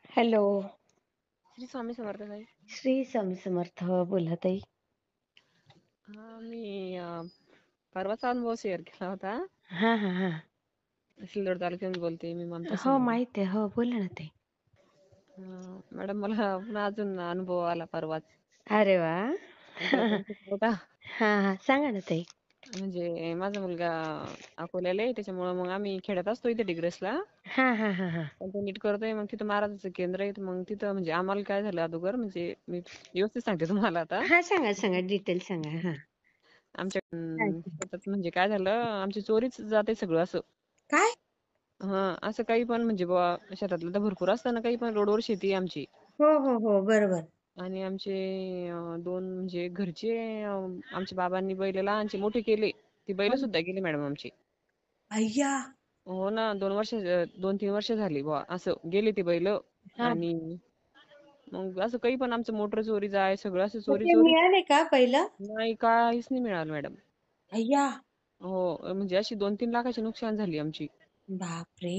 Hello. Shri Swami Samarth ताई. श्री स्वामी समर्थ. बोला ताई. मी परवाचा अनुभव शेअर केला होता. हा हा हा. सिल्लोड तालुक्यातून बोलते मी, ममता हो शिंदे. माहिती आहे. हो बोला ना ताई. मॅडम, मला पुन्हा अजून अनुभव आला परवाच. अरे वा. तो पण खूप मोठा. हा हा, सांगा ना ताई. म्हणजे माझा मुलगा अकोल्याला आहे, त्याच्यामुळे मग आम्ही खेड्यात असतो इथे डिग्रसला. हा हा हा हा. पण तो नीट करतोय. मग तिथं महाराजाचं केंद्र आहे. मग तिथं म्हणजे आम्हाला काय झालं अगोदर, म्हणजे मी व्यवस्थित सांगते तुम्हाला आता. हा सांगा सांगा, डिटेल सांगा. हा. आमच्या काय शेतात म्हणजे काय झालं, आमची चोरीच जाते सगळं असं. काय? असं काही पण म्हणजे बुवा, शेतातलं तर भरपूर असतं ना, काही पण रोडवर शेती आहे आमची. हो हो हो, बरोबर. आणि आमचे दोन म्हणजे घरचे आमच्या बाबांनी बैल लहानचे मोठे केले. ती बैल हा. सुद्धा गेली मॅडम आमची. अय्या. हो ना, 2-3 वर्ष झाली बुवा असं गेली ती बैल. हा. आणि मग असं काही पण आमचं मोटर चोरी जाय, सगळं असं मग चोरी ते चोरी. मिळाले का पहिलं? नाही, काहीच नाही मिळालं मॅडम. अय्या. हो, म्हणजे अशी 2-3 लाखाची नुकसान झाली आमची. बापरे.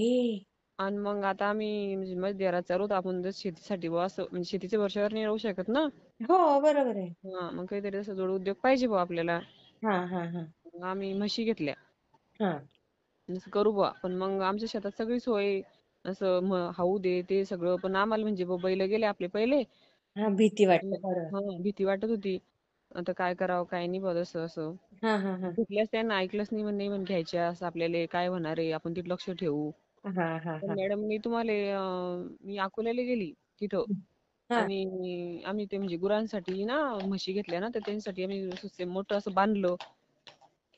आणि मग आता आम्ही म्हणजे माझ्या दिराचा चालू आपण जर शेतीसाठी बुवा असं, म्हणजे शेतीच्या वर्षावर नाही राहू शकत ना. हो बरोबर आहे. मग काहीतरी असं जोड उद्योग पाहिजे बुवा आपल्याला. हा हा हा मग आम्ही म्हशी घेतल्या. हा असं करू बुवा. पण मग आमच्या शेतात सगळी सोय, असं हौद आहे ते सगळं. पण आम्हाला म्हणजे बुवा बैल गेले आपले पहिले. हा. भीती वाटते, बरोबर. भीती वाटत होती. आता काय करावं काय नाही बुवा, असं असं. हा हा हा कुठल्याच त्यांना ऐकलंच नाही, म्हण नाही म्हण घ्यायच्या असं, आपल्याला काय होणार आहे, आपण तिथे लक्ष ठेवू. हा हा पण हा मॅडम मी तुम्हाला मी अकोल्याला गेली तिथं. हा. आणि आम्ही ते म्हणजे गुरांसाठी ना म्हशी घेतल्या ना, तर त्यांच्यासाठी आम्ही मोठं असं बांधलं.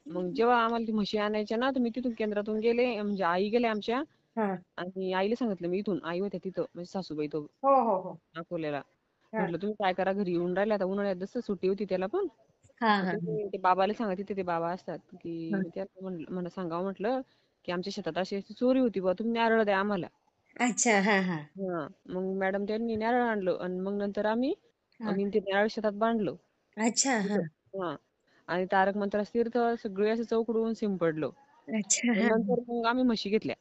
मग जेव्हा आम्हाला ती म्हशी आणायच्या ना, तर मी तिथून केंद्रातून गेले, म्हणजे आई गेल्या आमच्या. हा. आणि आईला सांगितलं मी, इथून आई होत्या तिथं म्हणजे सासूबाई तो हो हो हो. अकोल्याला. हा म्हटलं तुम्ही काय करा, घरी येऊन राहिले आता, उन्हाळ्यात जसं सुट्टी होती त्याला पण. हा मग हा ते बाबाला सांगा, तिथे ते बाबा असतात की, हा. मग त्याला मला सांगावं म्हटलं की आमच्या शेतात अशी अशी चोरी होती बुवा, तुम्ही नारळ द्या आम्हाला. अच्छा. हा हा मग मॅडम त्यांनी नारळ आणलं, आणि मग नंतर हा. आम्ही ते नारळ शेतात बांधलं अच्छा. हा. तिथं. हा. आणि तारक मंत्राचं तीर्थ सगळे असं चौकडून शिंपडलं. अच्छा. आणि हा नंतर मग आम्ही म्हशी घेतल्या.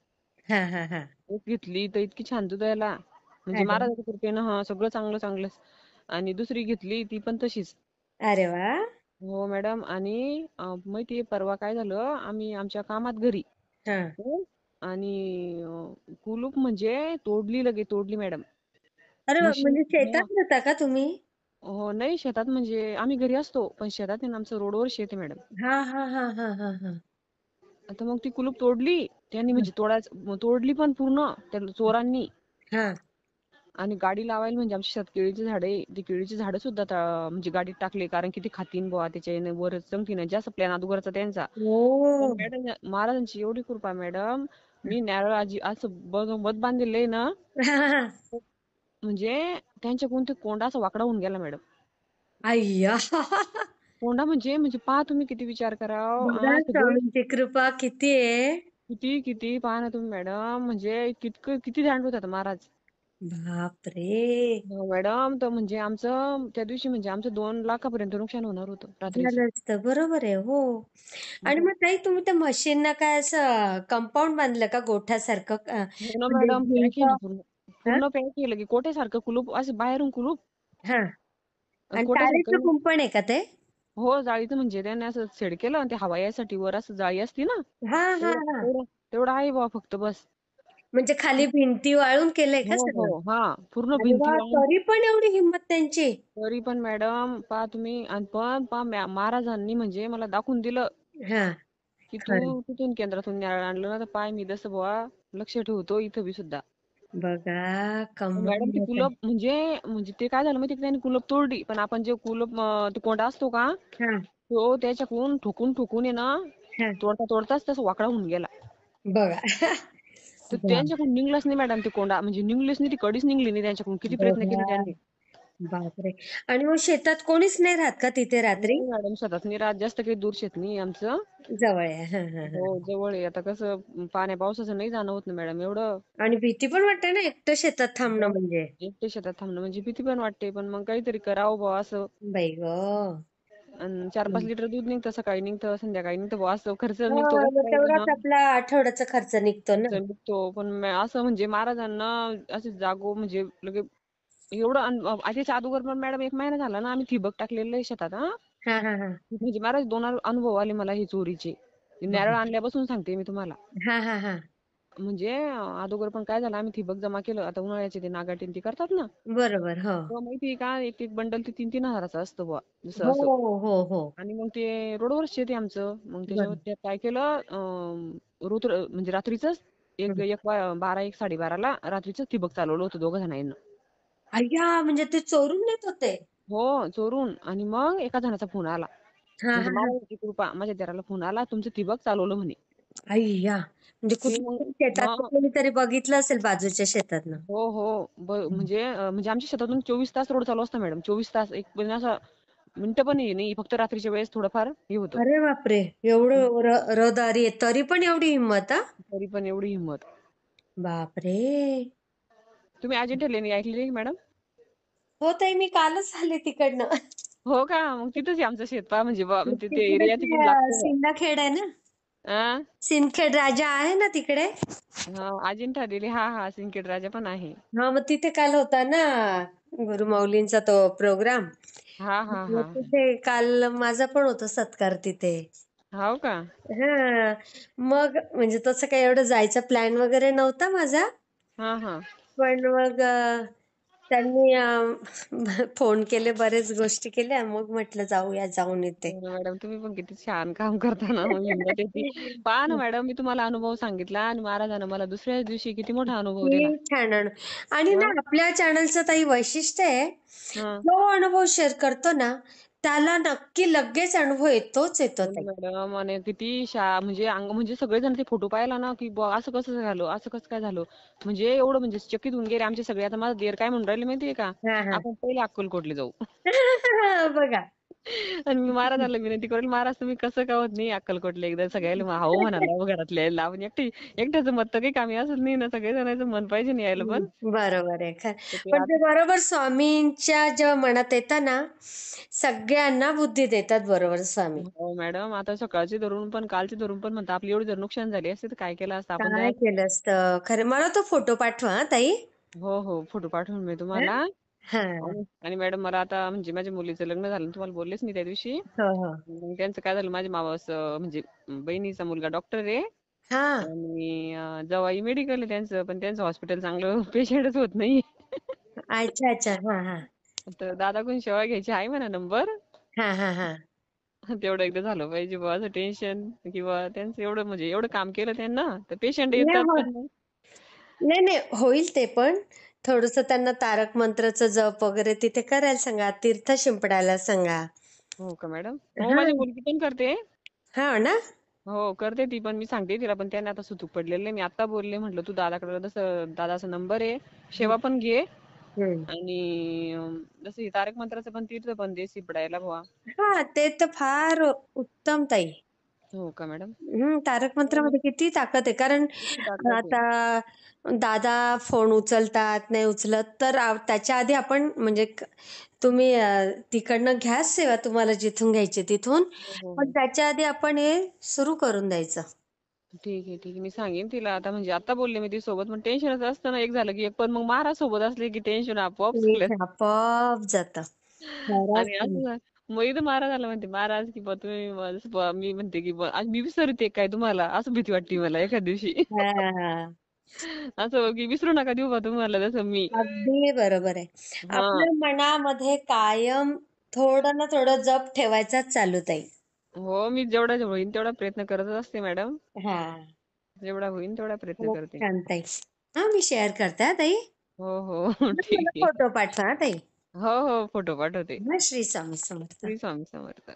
हा हा हा. एक घेतली तर इतकी छान दूध यायला, म्हणजे अरे. महाराजाच्या कृपेनं सगळं चांगलं चांगलंच. आणि दुसरी घेतली ती पण तशीच. अरे वा. हो मॅडम. आणि माहिती परवा काय झालं, आम्ही आमच्या कामात घरी. हा. हं? आणि कुलूप म्हणजे तोडली, लगे तोडली मॅडम. अरे वा, म्हशी. म्हणजे शेतात होता का तुम्ही? हो, नाही शेतात म्हणजे आम्ही घरी असतो, पण शेतात आहे ना आमचं, रोडवर शेत आहे मॅडम. हा हा हा हा हा हा. आता मग ती कुलूप तोडली त्यांनी, म्हणजे तोडली पण पूर्ण त्या चोरांनी. हा. आणि गाडी लावायला म्हणजे आमच्या शेतात केळीची झाडं आहे, ती केळीची झाडं सुद्धा म्हणजे गाडीत टाकले, कारण की ती खातीन बुवा त्याच्या वर चमकीनं जास्त प्लॅन अगोदरचा त्यांचा. पण ओ. मॅडम, महाराजांची एवढी कृपा मॅडम, मी नारळ आजी असं बघ बांधलेलं आहे ना, हा हा. म्हणजे त्यांच्याकडून ते कोंडा असा वाकडा होऊन गेला मॅडम. अय्या. कोंडा म्हणजे म्हणजे पहा तुम्ही, किती विचार बघा करा सगळे. स्वामींची कृपा किती आहे. किती किती पहा ना तुम्ही मॅडम, म्हणजे किती ध्यान होतात महाराज. बापरे. हो मॅडम. तर म्हणजे आमचं त्या दिवशी म्हणजे आमचं 2 लाखापर्यंत नुकसान होणार होतं रात्रीचं. झालं असतं, बरोबर आहे. हो. आणि हो मग ताई, तुम्ही त्या म्हशींना काय असं कंपाऊंड बांधलं का, गोठ्यासारखं हो ना म्हणजे मॅडम, पॅक भिंत? केलं पूर्ण. हा पूर्ण पॅक केलं की कोट्यासारखं कुलूप, असं बाहेरून कुलूप हा. आणि तारेचं कोट्यासारखं. कुंपण आहे का ते? हो, जाळीचं म्हणजे त्याने असं सेड केलं, आणि ते हवा यासाठी वर असं जाळी असती ना, हा हा तेवढं हा. तेवढं तेवढं आहे बा फक्त बस. म्हणजे खाली भिंती वाळून केलंय का हो हो. सगळं? पूर्ण अरे भिंती वा, वाहून. तरी पण एवढी हिंमत त्यांची. तरी पण मॅडम पहा तुम्ही, आणि पण पहा महाराजांनी म्हणजे मला दाखवून दिलं हा. की तू खरं. तिथून केंद्रातून नारळ आणलं ना, तर पाय मी जसं बुवा लक्ष ठेवतो इथं बी सुद्धा. बघा, कमाल मॅडम ती होत. कुलप म्हणजे म्हणजे ते काय झालं माहिती का, त्यांनी कुलप तोडली, पण आपण जे कुलप ते कोंडा असतो का, हा तो त्याच्याकडून ठोकून ठोकून आहे ना, हा. तोडता तोडताच तसं वाकडा होऊन गेला. बघा. तर बा- त्यांच्याकडून निघलाच नाही मॅडम ते कोंडा, म्हणजे निघलीच नाही, ती कडीच निघली नाही त्यांच्याकडून, किती प्रयत्न केले बघा. त्यांनी. बापरे. आणि मग शेतात कोणीच नाही राहत का तिथे रात्री? नाही मॅडम, शेतात नाही राहत, जास्त काही दूर शेत नाही आमचं. जवळ आहे. हा हा हो, हा. जवळ आहे. आता कसं पाण्या पावसाचं नाही जाणं होत ना मॅडम एवढं. आणि भीती पण वाटते ना, एकटं शेतात थांबणं हो. म्हणजे. एकटे शेतात थांबणं म्हणजे भीती पण वाटते, पण मग काहीतरी करावं बुवा असं. बाई ग. आणि 4-5 लिटर दूध निघतं, सकाळी निघतं, संध्याकाळी निघतं बुवा, असं खर्च निघतो हा, मग का तेवढाच आपला आठवड्याचा खर्च निघतो ना. खर्च निघतो. पण असं म्हणजे महाराजांना असे जागो म्हणजे लगे एवढं त्याच्या अगोदर पण मॅडम 1 महिना झाला ना, आम्ही ठिबक टाकलेलं आहे शेतात. हा हा हा. म्हणजे महाराज 2 अनुभव आले मला हे चोरीचे. नारळ आणल्यापासून सांगते मी तुम्हाला. हा हा हा. म्हणजे अगोदर पण काय झालं, आम्ही ठिबक जमा केलं. आता उन्हाळ्याचे ते नागाटी ते करतात ना, बरोबर. हो तेव्हा माहिती का, एक एक बंडल ते 3-3 हजाराचं असतं बुवा, जसं हो असं. हो हो. आणि मग ते रोडवर शेत आहे आमचं. मग त्याच्यावर बरोबर. ते काय केलं, म्हणजे रात्रीचंच एक हं. एक 12 एक 12:30ला रात्रीच ठिबक चालवलं होतं दोघं जणांना. अय्या, म्हणजे ते चोरून नेत होते. हो, चोरून. आणि मग एका जणाचा फोन आला. हा म्हणजे हा हा. महाराजांची कृपा, माझ्या दिराला फोन आला, तुमचं ठिबक चालवलं म्हणे. अय्या, म्हणजे ते मग कुठल्या शेतात मग कोणीतरी बघितलं असेल बाजूच्या शेतातनं. हो, हो. म्हणजे आमच्या शेतातून 24 तास रोड चालू असतो मॅडम. 24 तास. एक म्हणजे असं मिनिटं पण हे नाही. फक्त रात्रीच्या वेळेस थोडंफार हे होतं. अरे बापरे, एवढं रहदारी आहे तरी पण एवढी हिंमत हा. तरी पण एवढी हिंमत. बापरे. तुम्ही अजिंठा लेणी ऐकलेली का मॅडम? हो ताई, मी कालच आले तिकडनं. हो का? मग तिथंच आहे आमचं शेत पहा, म्हणजे म्हणजे ते तिकडे एरिया ते तिथून लागतो बुवा. सिंदखेड आहे ना. आ? सिंदखेड राजा आहे ना तिकडे. हां, अजिंठा लेणी. हां, सिंदखेड राजा पण आहे. हा, मग तिथे काल होता ना गुरुमाऊलींचा तो प्रोग्राम. हां, हां, मग हां. तिथे काल माझा पण होता सत्कार तिथे. हो का? हा, मग म्हणजे तसं काही एवढं जायचा प्लॅन वगैरे नव्हता माझा. हां, हां. पण मग त्यांनी फोन केले, बरेच गोष्टी केल्या, मग म्हटलं जाऊया, जाऊन येते. हो ना मॅडम, तुम्ही पण किती छान काम करता ना, मग हिंमत येते. पहा ना मॅडम, मी तुम्हाला अनुभव सांगितला आणि महाराजांना मला दुसऱ्याच दिवशी किती मोठा अनुभव दिला. किती छान आणि ना हं, आपल्या चॅनलचं ताई वैशिष्ट्य आहे, हं. जो अनुभव शेअर करतो ना त्याला नक्की लगेच अनुभव येतोच येतो हो ना ताई. मॅडम, आणि किती म्हणजे म्हणजे सगळेजण ते फोटो पाहिला ना, की बुवा असं कसं झालं, असं कसं काय झालं. म्हणजे एवढं म्हणजे चकित होऊन गेले आमचे सगळे. आता माझा दीर काय म्हणून राहिले माहितीये का, हा हा. आपण पहिले अक्कलकोटला जाऊ. बघा. आणि मी महाराजांना विनंती करेल, महाराज तुम्ही कसं का होत नाही अक्कलकोटला एकदा सगळ्याला हो म्हणाला, हो घरातल्या यायला. आपण एकट्याचं मत तर काही कामी असत नाही ना, सगळे जणांचं मन पाहिजे नाही यायला पण. बरोबर आहे. तर ते पण ते आता बरोबर स्वामींच्या जेव्हा मनात येतं ना, सगळ्यांना बुद्धी देतात बरोबर स्वामी. हो मॅडम, आता सकाळचे धरून पण कालचे धरून पण म्हणता, आपली एवढी जर नुकसान झाली असते तर काय केलं असतं आपण काय त्या. केलं असतं खरं. मला तो फोटो पाठवा हा ताई. हो, हो. फोटो पाठवून मी हा तुम्हाला. हा. आणि मॅडम, मला आता म्हणजे माझ्या मुलीचं लग्न झालं, तुम्हाला बोललेच नाही त्या दिवशी. हो हो. मग त्यांचं काय झालं, माझ्या मावस म्हणजे बहिणीचा मुलगा डॉक्टर आहे. हा. आणि जावई मेडिकल आहे त्यांचं, पण त्यांचं हॉस्पिटल चांगलं पेशंटच होत नाही. अच्छा अच्छा. हा हा. तर दादाकडून सेवा घ्यायची आहे म्हणा नंबर. हा हा हा. तेवढं एकदा झालं पाहिजे बुवा, असं टेन्शन किंवा त्यांचं एवढं म्हणजे एवढं काम केलं त्यांना, तर पेशंट नाही येतात हो, पण मग. नाही नाही, होईल ते पण. थोडस त्यांना तारक मंत्राचं जप वगैरे तिथे करायला सांगा, तीर्थ शिंपडायला सांगा. हो का मॅडम? हो, हा माझी मुलगी पण करते. हा ना. हो, करते ती पण. मी सांगते तिला, पण त्याने आता सुतूक पडलेलं आहे. मी आता बोलले, म्हटलं तू दादाकडे जसं दादाचा नंबर आहे, सेवा पण घे. हम्म. आणि जसं हे तारक मंत्राचं पण तीर्थ पण दे शिपडायला बुवा. हा, ते तर फार उत्तम ताई. हो का मॅडम? तारक हो ना. मंत्रामध्ये किती ताकद आहे. कारण किती ताकद आहे. आता दादा फोन उचलतात, नाही उचलत, तर त्याच्या आधी आपण म्हणजे तुम्ही तिकडनं घ्या सेवा, तुम्हाला जिथून घ्यायची तिथून. हो, हो, पण हो. त्याच्या आधी आपण हे सुरू करून द्यायचं. ठीक आहे, ठीक आहे. मी सांगेन तिला आता, म्हणजे आता बोलले मी तिच्यासोबत. पण टेन्शनच असतं ना, एक झालं की एक. पण मग महाराज सोबत असले की टेन्शन आपोआप एक सगळं. आपोआप जातं. खरंच आणि आहे. असं मग इथं महाराजाला म्हणते, महाराज की बा तुम्ही मी म्हणते की बा आज मी विसरते काय तुम्हाला, असं भीती वाटते मला एखाद दिवशी. हा, असं की विसरू नका देऊ बा तुम्हाला, जसं मी. अगदी बरोबर आहे. हा. आपल्या मनामध्ये कायम थोडं ना थोडं जप ठेवायचाच चालू ताई. हो, मी जेवढा होईन तेवढा प्रयत्न करतच असते मॅडम. हा. जेवढा होईन तेवढा प्रयत्न खूप करते. छान ताई. हा, मी शेअर करते हा ताई. हो, हो. मग ठीक मला आहे. फोटो पाठवा हा ताई. हो, हो. फोटो पाठवते. हा, श्री स्वामी समर्थ. श्री स्वामी समर्थ.